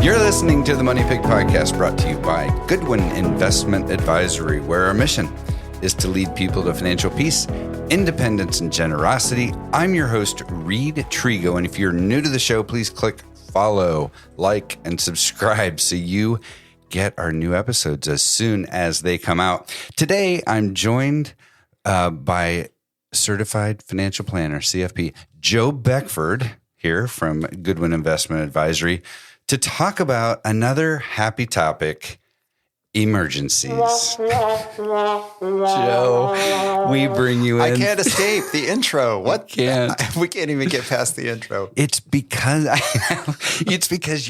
You're listening to the Money Pig Podcast, brought to you by Goodwin Investment Advisory, where our mission is to lead people to financial peace, independence, and generosity. I'm your host, Reed Trigo, and if you're new to the show, please click follow, like, and subscribe so you get our new episodes as soon as they come out. Today, I'm joined by certified financial planner, CFP, Joe Beckford, here from Goodwin Investment Advisory, to talk about another happy topic, emergencies. Joe, we bring you in. I can't escape the intro. What? Can't. We can't even get past the intro. It's because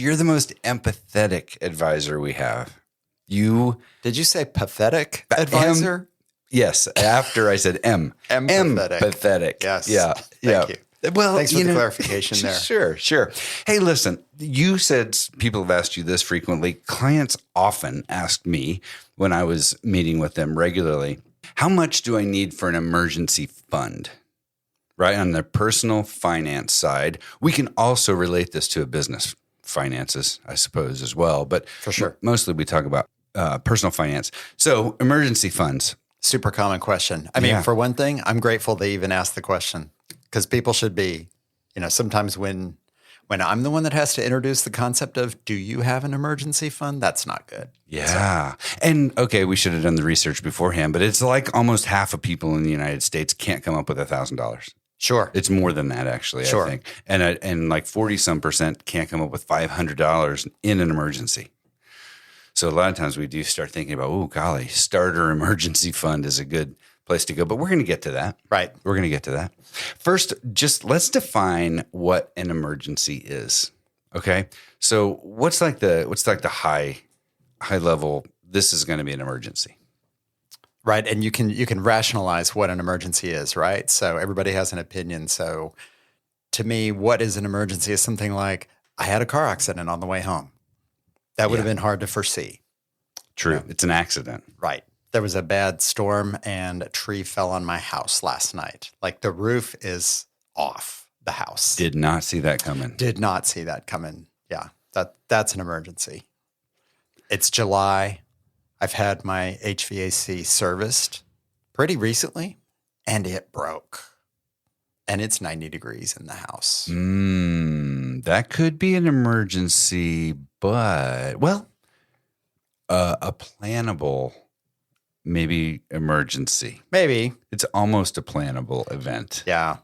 you're the most empathetic advisor we have. Did you say pathetic advisor? Yes. After I said M. Empathetic. Empathetic. Yes. Yeah. Thank you. Well, thanks for the clarification there. Sure. Hey, listen, you said people have asked you this frequently. Clients often ask me when I was meeting with them regularly, how much do I need for an emergency fund? Right? On the personal finance side, we can also relate this to a business finances, I suppose, as well. But for sure, mostly we talk about personal finance. So emergency funds. Super common question. I mean, for one thing, I'm grateful they even asked the question. Because people should be, sometimes when I'm the one that has to introduce the concept of, do you have an emergency fund? That's not good. Yeah. And okay, we should have done the research beforehand, but it's like almost half of people in the United States can't come up with $1,000. Sure. It's more than that, actually, I think. And like 40-some% can't come up with $500 in an emergency. So a lot of times we do start thinking about, oh, golly, starter emergency fund is a good place to go, but we're going to get to that. Right. We're going to get to that. First, just let's define what an emergency is. Okay. So what's like the high level, this is going to be an emergency. Right. And you can rationalize what an emergency is, right? So everybody has an opinion. So to me, what is an emergency is something like, I had a car accident on the way home. That would have been hard to foresee. True. It's an accident. Right. There was a bad storm and a tree fell on my house last night. Like the roof is off the house. Did not see that coming. Yeah, that's an emergency. It's July. I've had my HVAC serviced pretty recently and it broke. And it's 90 degrees in the house. That could be an emergency, but, a plannable maybe emergency. Maybe. It's almost a plannable event. Yeah.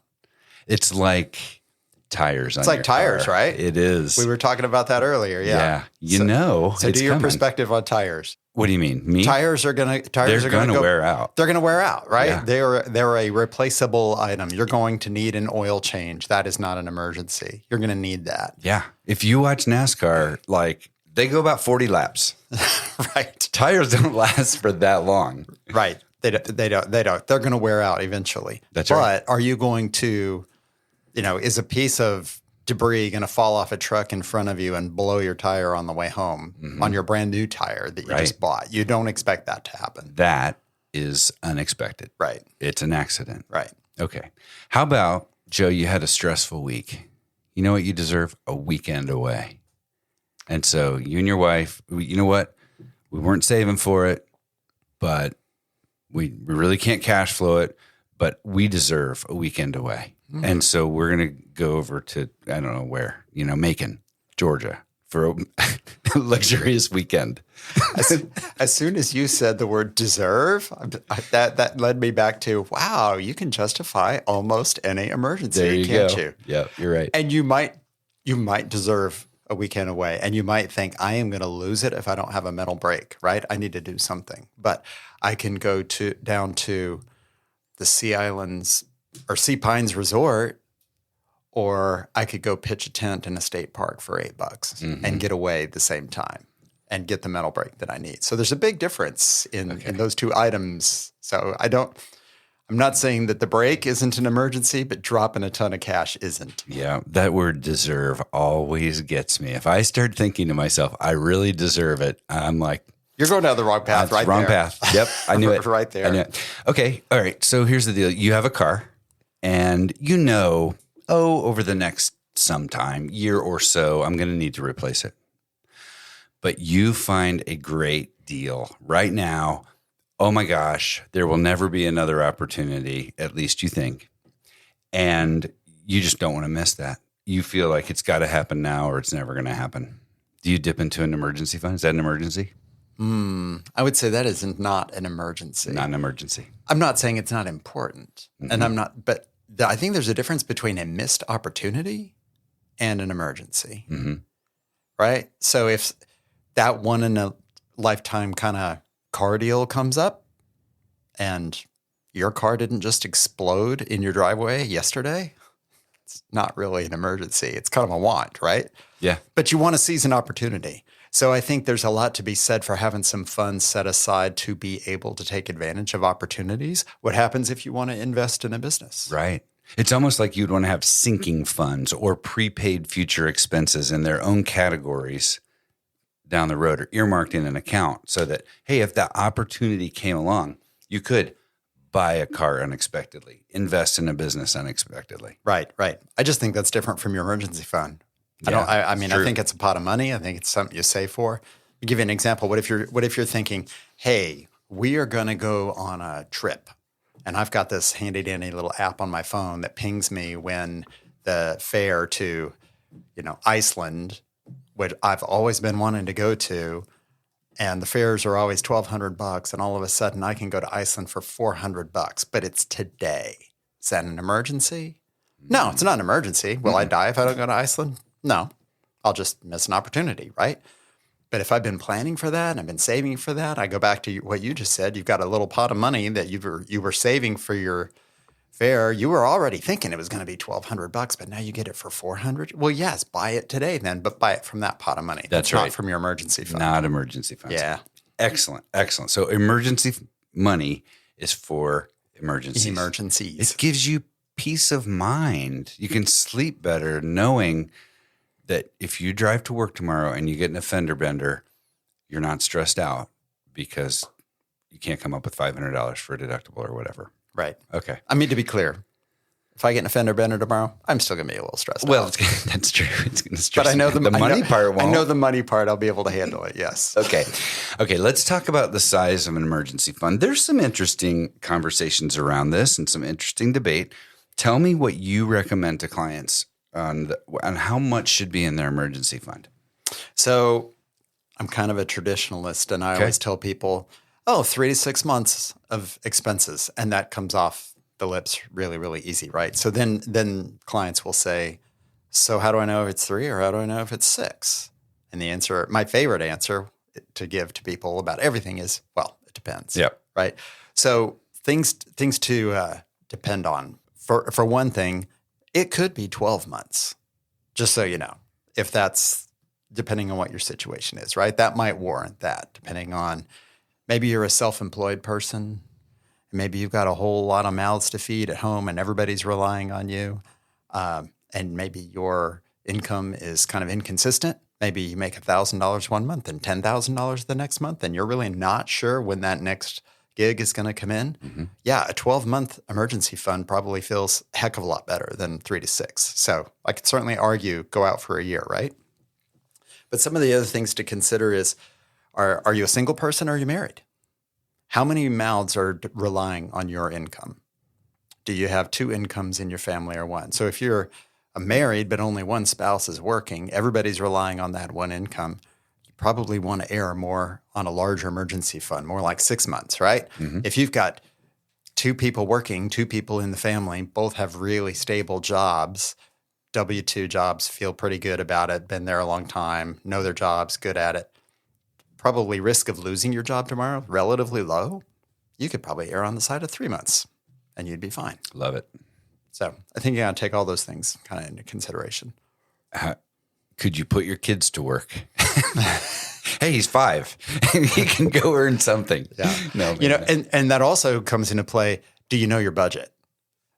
It's like tires on It's like tires, car. right? It is. We were talking about that earlier. Yeah. So do your coming. perspective on tires. What do you mean? Me? Tires are going to wear out. They're going to wear out, right? Yeah. They're a replaceable item. You're going to need an oil change. That is not an emergency. You're going to need that. Yeah. If you watch NASCAR, like they go about 40 laps. Right. Tires don't last for that long. Right. They don't. They're going to wear out eventually. That's right. But are you going to, is a piece of debris going to fall off a truck in front of you and blow your tire on the way home on your brand new tire that you just bought? You don't expect that to happen. That is unexpected. Right. It's an accident. Right. Okay. How about, Joe, you had a stressful week. You know what you deserve? A weekend away. And so you and your wife, you know what? We weren't saving for it, but we really can't cash flow it, but we deserve a weekend away. Mm-hmm. And so we're going to go over to, I don't know where, Macon, Georgia for a luxurious weekend. As soon as you said the word deserve, that led me back to, wow, you can justify almost any emergency, there you can't go. you? Yeah, you're right. And you might deserve a weekend away, and you might think, I am going to lose it if I don't have a mental break, right? I need to do something. But I can go down to the Sea Islands or Sea Pines Resort, or I could go pitch a tent in a state park for $8 and get away at the same time and get the mental break that I need. So there's a big difference in those two items. So I'm not saying that the break isn't an emergency, but dropping a ton of cash isn't. Yeah, that word deserve always gets me. If I start thinking to myself, I really deserve it, I'm like, you're going down the wrong path right there. Wrong path. Yep, I knew it. Right there. I knew it. Okay, all right. So here's the deal. You have a car and over the next sometime, year or so, I'm going to need to replace it. but you find a great deal right now. Oh my gosh, there will never be another opportunity, at least you think. And you just don't want to miss that. You feel like it's got to happen now or it's never going to happen. Do you dip into an emergency fund? Is that an emergency? I would say that is not an emergency. Not an emergency. I'm not saying it's not important. And I'm not, but I think there's a difference between a missed opportunity and an emergency. Right? So if that one in a lifetime kind of car deal comes up and your car didn't just explode in your driveway yesterday, it's not really an emergency. It's kind of a want, right? Yeah. But you want to seize an opportunity. So I think there's a lot to be said for having some funds set aside to be able to take advantage of opportunities. What happens if you want to invest in a business? Right. It's almost like you'd want to have sinking funds or prepaid future expenses in their own categories down the road or earmarked in an account so that, hey, if that opportunity came along, you could buy a car unexpectedly, invest in a business unexpectedly. Right. I just think that's different from your emergency fund. I mean, I think it's a pot of money. I think it's something you save for. I'll give you an example. What if you're thinking, hey, we are going to go on a trip, and I've got this handy dandy little app on my phone that pings me when the fare to, Iceland, which I've always been wanting to go to, and the fares are always $1,200, and all of a sudden I can go to Iceland for $400, but it's today. Is that an emergency? No, it's not an emergency. Will I die if I don't go to Iceland? No, I'll just miss an opportunity, right? But if I've been planning for that and I've been saving for that, I go back to what you just said. You've got a little pot of money that you were saving for your fare. You were already thinking it was going to be $1,200, but now you get it for $400. Well, yes, buy it today then, but buy it from that pot of money. That's right. Not from your emergency fund. Not emergency funds. Yeah. Excellent. So emergency money is for emergencies. Emergencies. It gives you peace of mind. You can sleep better knowing that if you drive to work tomorrow and you get in a fender bender, you're not stressed out because you can't come up with $500 for a deductible or whatever. Right. Okay. I mean, to be clear, if I get in a fender bender tomorrow, I'm still going to be a little stressed out. Well, that's true. It's going to stress but I know the money part won't. I know the money part. I'll be able to handle it. Yes. Okay. Let's talk about the size of an emergency fund. There's some interesting conversations around this and some interesting debate. Tell me what you recommend to clients on how much should be in their emergency fund. So I'm kind of a traditionalist, and I always tell people, 3 to 6 months of expenses, and that comes off the lips really, really easy, right? So then clients will say, so how do I know if it's 3 or how do I know if it's 6? And the answer, my favorite answer to give to people about everything is, well, it depends. Yeah. Right. So things to depend on. For one thing, it could be 12 months, just so you know, if that's depending on what your situation is, right? That might warrant that, depending on maybe you're a self-employed person. Maybe you've got a whole lot of mouths to feed at home and everybody's relying on you. And maybe your income is kind of inconsistent. Maybe you make $1,000 one month and $10,000 the next month, and you're really not sure when that next gig is going to come in. Mm-hmm. Yeah, a 12-month emergency fund probably feels a heck of a lot better than 3 to 6. So I could certainly argue go out for a year, right? But some of the other things to consider is, are you a single person or are you married? How many mouths are relying on your income? Do you have 2 incomes in your family or one? So if you're married but only one spouse is working, everybody's relying on that one income. You probably want to err more on a larger emergency fund, more like 6 months, right? Mm-hmm. If you've got 2 people working, 2 people in the family, both have really stable jobs, W-2 jobs, feel pretty good about it, been there a long time, know their jobs, good at it. Probably risk of losing your job tomorrow, relatively low. You could probably err on the side of 3 months and you'd be fine. Love it. So I think you got to take all those things kind of into consideration. Could you put your kids to work? Hey, he's 5. He can go earn something. Yeah. No, and that also comes into play. Do you know your budget?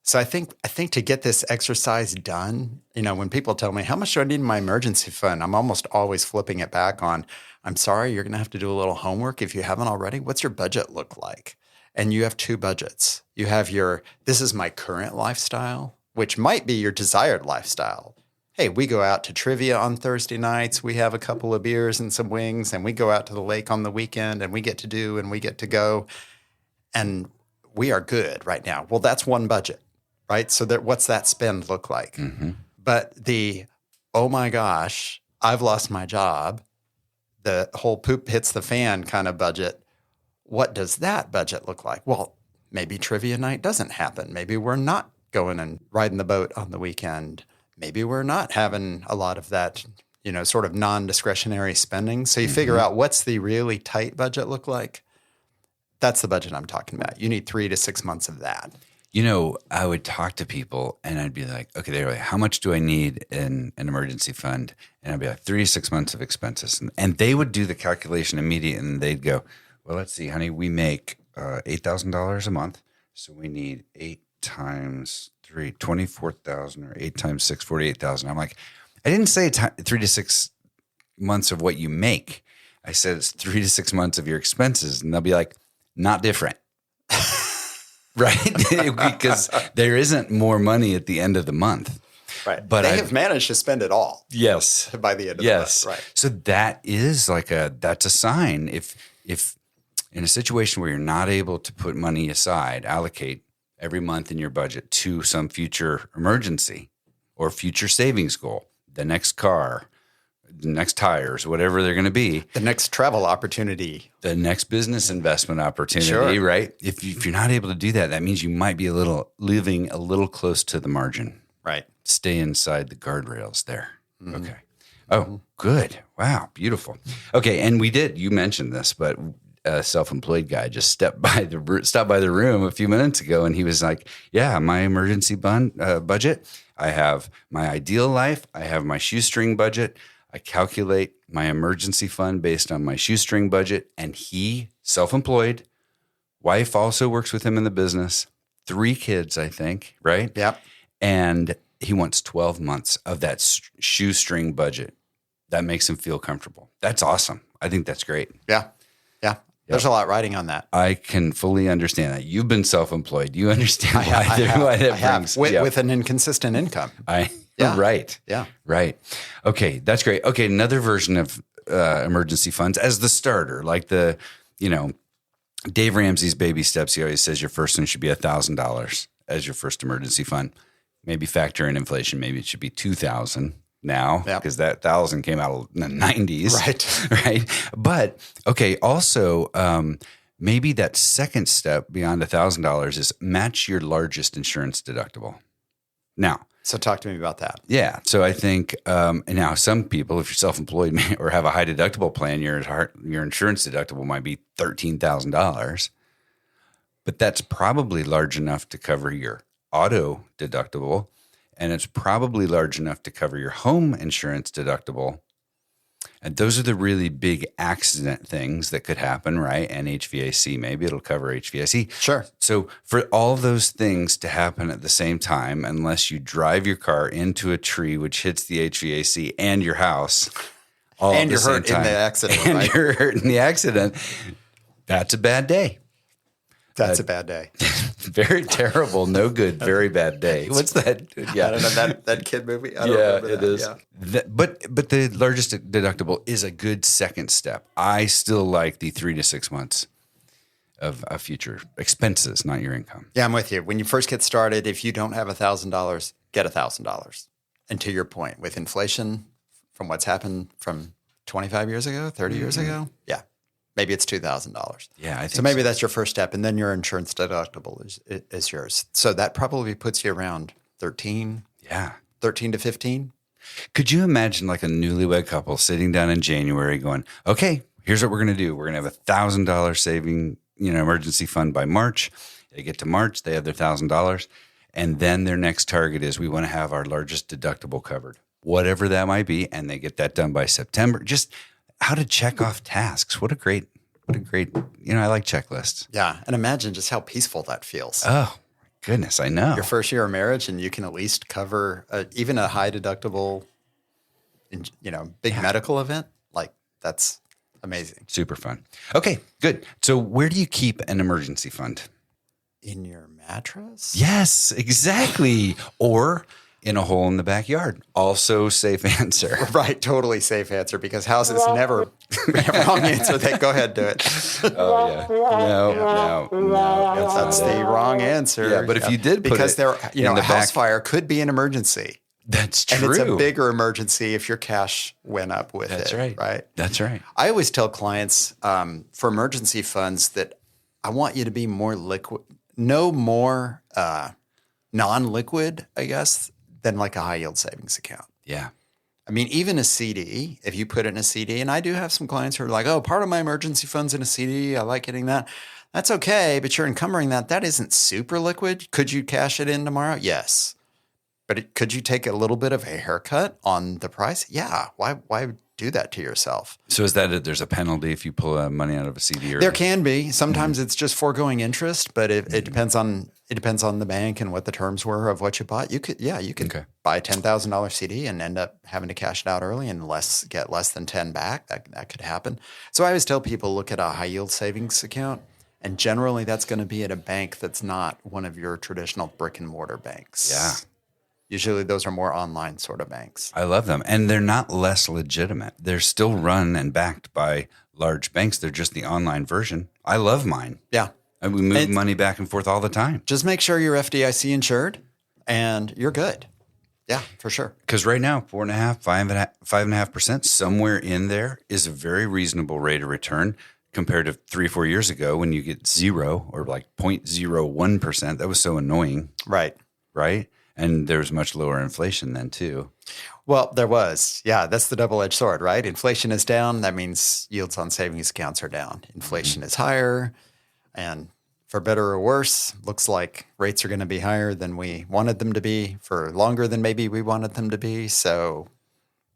So I think to get this exercise done, when people tell me, how much do I need in my emergency fund? I'm almost always flipping it back on, I'm sorry, you're going to have to do a little homework if you haven't already. What's your budget look like? And you have 2 budgets. You have this is my current lifestyle, which might be your desired lifestyle. hey, we go out to trivia on Thursday nights. We have a couple of beers and some wings, and we go out to the lake on the weekend, and we get to do and we get to go. And we are good right now. Well, that's one budget, right? So what's that spend look like? Mm-hmm. But oh my gosh, I've lost my job, the whole poop hits the fan kind of budget. What does that budget look like? Well, maybe trivia night doesn't happen. Maybe we're not going and riding the boat on the weekend. Maybe we're not having a lot of that, sort of non-discretionary spending. So you figure out what's the really tight budget look like. That's the budget I'm talking about. You need 3 to 6 months of that. I would talk to people and I'd be like, okay, they're like, how much do I need in an emergency fund? And I'd be like, 3 to 6 months of expenses. And they would do the calculation immediately and they'd go, well, let's see, honey, we make $8,000 a month. So we need 8 times 3, 24,000 or 8 times 6, 48,000. I'm like, I didn't say 3 to 6 months of what you make. I said it's 3 to 6 months of your expenses. And they'll be like, not different. Right? Because there isn't more money at the end of the month. Right. But they have managed to spend it all. Yes. By the end of the month. Right. So that is that's a sign. If in a situation where you're not able to put money aside, allocate every month in your budget to some future emergency or future savings goal, the next car, the next tires, whatever they're going to be. The next travel opportunity. The next business investment opportunity, sure. Right? If you're not able to do that, that means you might be living a little close to the margin. Right. Stay inside the guardrails there. Mm-hmm. Okay. Oh, good. Wow. Beautiful. Okay. And you mentioned this, but a self-employed guy just stopped by the room a few minutes ago. And he was like, yeah, my emergency budget. I have my ideal life. I have my shoestring budget. I calculate my emergency fund based on my shoestring budget. And he, self-employed, wife also works with him in the business, 3 kids, I think, right? Yep. And he wants 12 months of that shoestring budget. That makes him feel comfortable. That's awesome. I think that's great. Yeah. Yeah. There's a lot riding on that. I can fully understand that. You've been self-employed. You understand why that brings. With an inconsistent income. Yeah. Right. Yeah. Right. Okay. That's great. Okay. Another version of emergency funds as the starter, like Dave Ramsey's baby steps. He always says your first one should be $1,000 as your first emergency fund. Maybe factor in inflation. Maybe it should be 2,000 now because that 1,000 came out in the 90s. Right. Right. But okay. Also, maybe that second step beyond $1,000 is match your largest insurance deductible. Now, so talk to me about that. Yeah. So I think now some people, if you're self-employed or have a high deductible plan, your insurance deductible might be $13,000, but that's probably large enough to cover your auto deductible, and it's probably large enough to cover your home insurance deductible. And those are the really big accident things that could happen, right? And HVAC, maybe it'll cover HVAC. Sure. So for all those things to happen at the same time, unless you drive your car into a tree, which hits the HVAC and your house, all and at the same hurt time, in the accident, and right? you're hurt in the accident, that's a bad day. That's a bad day. Very terrible, no good, very bad day. What's that? Yeah, I don't know that kid movie. I don't remember it that. is. Yeah. But the largest deductible is a good second step. I still like the 3 to 6 months of future expenses, not your income. Yeah, I'm with you. When you first get started, if you don't have $1,000, get $1,000. And to your point, with inflation, from what's happened from 25 years ago, 30 years ago, yeah. Maybe it's $2,000. Yeah, I think so. Maybe that's your first step, and then your insurance deductible is yours. So that probably puts you around 13. Yeah, 13 to 15. Could you imagine like a newlywed couple sitting down in January, going, "Okay, here's what we're going to do. We're going to have $1,000 saving, emergency fund by March." They get to March, they have their $1,000, and then their next target is we want to have our largest deductible covered, whatever that might be, and they get that done by September. Just how to check off tasks. What a great, I like checklists. Yeah. And imagine just how peaceful that feels. Oh, my goodness. I know. Your first year of marriage, and you can at least cover even a high deductible, big medical event. Like, that's amazing. Super fun. Okay, good. So where do you keep an emergency fund? In your mattress? Yes, exactly. Or in a hole in the backyard. Also safe answer. Right, totally safe answer because houses never wrong answer. Go ahead, do it. Oh yeah, no. That's the wrong answer. Yeah, but if you did put because it there, in a the house back- fire could be an emergency. That's true. And it's a bigger emergency if your cash went up with it. That's right. Right. That's right. I always tell clients for emergency funds that I want you to be more liquid, no more non-liquid, I guess, than like a high yield savings account. Yeah. I mean, even a CD, if you put it in a CD, and I do have some clients who are like, oh, part of my emergency fund's in a CD. I like getting that. That's okay, but you're encumbering that. That isn't super liquid. Could you cash it in tomorrow? Yes. But could you take a little bit of a haircut on the price? Yeah. Why do that to yourself? So is that there's a penalty if you pull money out of a CD? There can be. Sometimes it's just foregoing interest, but it depends on the bank and what the terms were of what you bought. You could buy a $10,000 CD and end up having to cash it out early and get less than 10 back. That could happen. So I always tell people, look at a high yield savings account, and generally that's going to be at a bank that's not one of your traditional brick and mortar banks. Yeah. Usually those are more online sort of banks. I love them. And they're not less legitimate. They're still run and backed by large banks. They're just the online version. I love mine. Yeah. And we move money back and forth all the time. Just make sure you're FDIC insured and you're good. Yeah, for sure. Because right now, 4.5%, 5.5%, somewhere in there is a very reasonable rate of return compared to 3 or 4 years ago when you get 0 or like 0.01%. That was so annoying. Right. Right? And there's much lower inflation then too. Well, there was. Yeah, that's the double-edged sword, right? Inflation is down. That means yields on savings accounts are down. Inflation is higher. And for better or worse, looks like rates are going to be higher than we wanted them to be for longer than maybe we wanted them to be. So,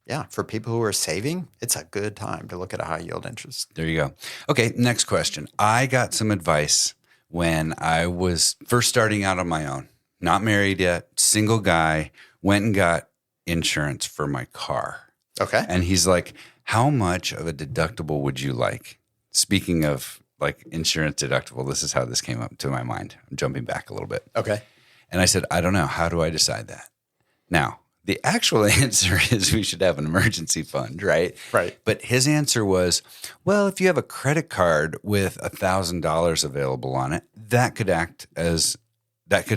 yeah, for people who are saving, it's a good time to look at a high yield interest. There you go. Okay, next question. I got some advice when I was first starting out on my own. Not married yet, single guy, went and got insurance for my car. Okay. And he's like, how much of a deductible would you like? Speaking of like insurance deductible, this is how this came up to my mind. I'm jumping back a little bit. Okay. And I said, I don't know. How do I decide that? Now, the actual answer is we should have an emergency fund, right? Right. But his answer was, well, if you have a credit card with $1,000 available on it, that could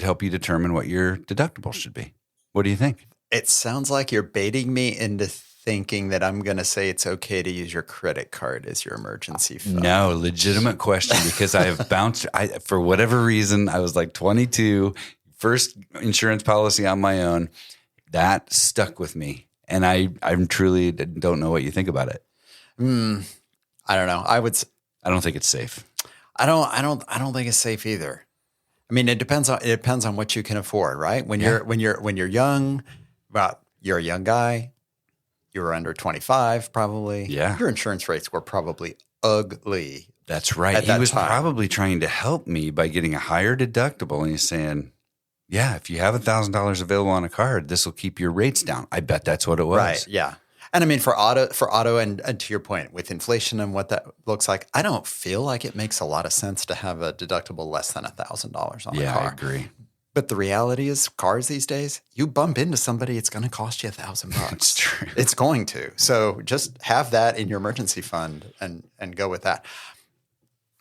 help you determine what your deductible should be. What do you think? It sounds like you're baiting me into thinking that I'm going to say it's okay to use your credit card as your emergency fund. No, legitimate question because I have bounced. For whatever reason, I was like 22, first insurance policy on my own. That stuck with me, and I truly don't know what you think about it. I don't know. I don't think it's safe. I don't think it's safe either. I mean, it depends on what you can afford, right? When you're young, you're a young guy, you were under 25 probably. Yeah. Your insurance rates were probably ugly. That's right. He was probably trying to help me by getting a higher deductible, and he's saying, yeah, if you have $1,000 available on a card, this will keep your rates down. I bet that's what it was. Right. Yeah. And I mean, for auto and to your point, with inflation and what that looks like, I don't feel like it makes a lot of sense to have a deductible less than $1,000 on a car. Yeah, I agree. But the reality is, cars these days, you bump into somebody, it's going to cost you $1,000. It's true. It's going to. So just have that in your emergency fund and go with that.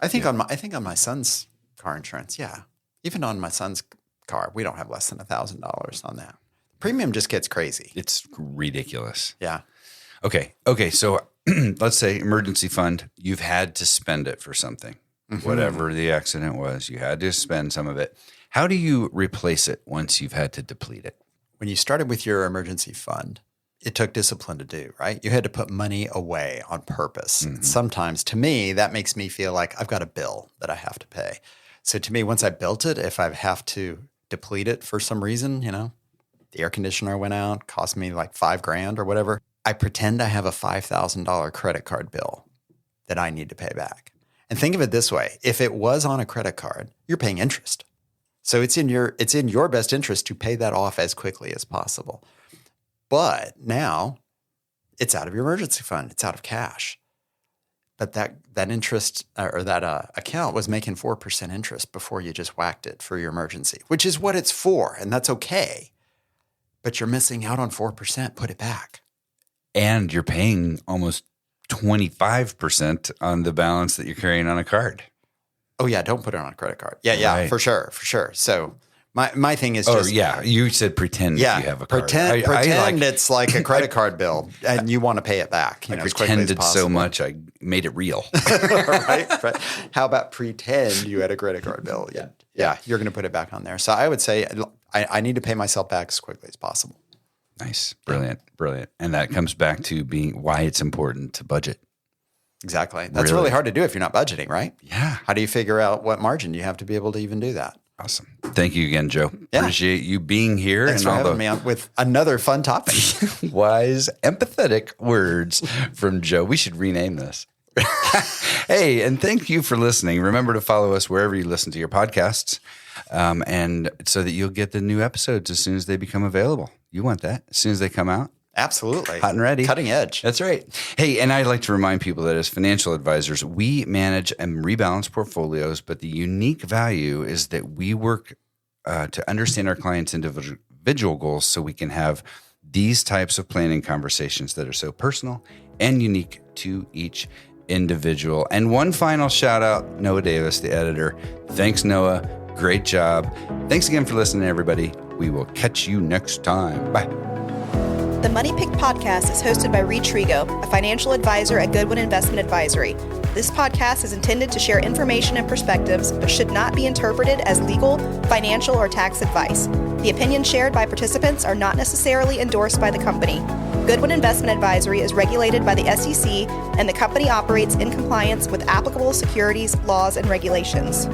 I think on my son's car insurance, yeah, even on my son's car, we don't have less than $1,000 on that. Premium just gets crazy. It's ridiculous. Yeah. Okay. So let's say emergency fund, you've had to spend it for something, whatever the accident was, you had to spend some of it. How do you replace it once you've had to deplete it? When you started with your emergency fund, it took discipline to do, right? You had to put money away on purpose. And sometimes, to me, that makes me feel like I've got a bill that I have to pay. So to me, once I built it, if I have to deplete it for some reason, the air conditioner went out, cost me like $5,000 or whatever, I pretend I have a $5,000 credit card bill that I need to pay back. And think of it this way. If it was on a credit card, you're paying interest. So it's in your best interest to pay that off as quickly as possible. But now it's out of your emergency fund. It's out of cash. But that interest or that account was making 4% interest before you just whacked it for your emergency, which is what it's for. And that's okay. but you're missing out on 4%. Put it back. And you're paying almost 25% on the balance that you're carrying on a card. Oh, yeah. Don't put it on a credit card. Yeah, Right. for sure. So my thing is you said pretend yeah, if you have a card. Pretend it's like a credit card bill and you want to pay it back. I as quickly as pretended possible. so much I made it real. right? How about pretend you had a credit card bill? Yeah, you're going to put it back on there. So I would say I need to pay myself back as quickly as possible. Nice. Brilliant. And that comes back to being why it's important to budget. Exactly. That's really hard to do if you're not budgeting, right? Yeah. How do you figure out what margin you have to be able to even do that? Awesome. Thank you again, Joe. Yeah. Appreciate you being here. Thanks for having me on with another fun topic. Wise, empathetic words from Joe. We should rename this. Hey, and thank you for listening. Remember to follow us wherever you listen to your podcasts, and so that you'll get the new episodes as soon as they become available. You want that as soon as they come out. Absolutely. Hot and ready. Cutting edge. That's right. Hey, and I'd like to remind people that as financial advisors, we manage and rebalance portfolios, but the unique value is that we work to understand our clients' individual goals so we can have these types of planning conversations that are so personal and unique to each individual. And one final shout out, Noah Davis, the editor. Thanks, Noah. Great job. Thanks again for listening, everybody. We will catch you next time. Bye. The Money Pick podcast is hosted by Reed Trigo, a financial advisor at Goodwin Investment Advisory. This podcast is intended to share information and perspectives, but should not be interpreted as legal, financial, or tax advice. The opinions shared by participants are not necessarily endorsed by the company. Goodwin Investment Advisory is regulated by the SEC, and the company operates in compliance with applicable securities laws and regulations.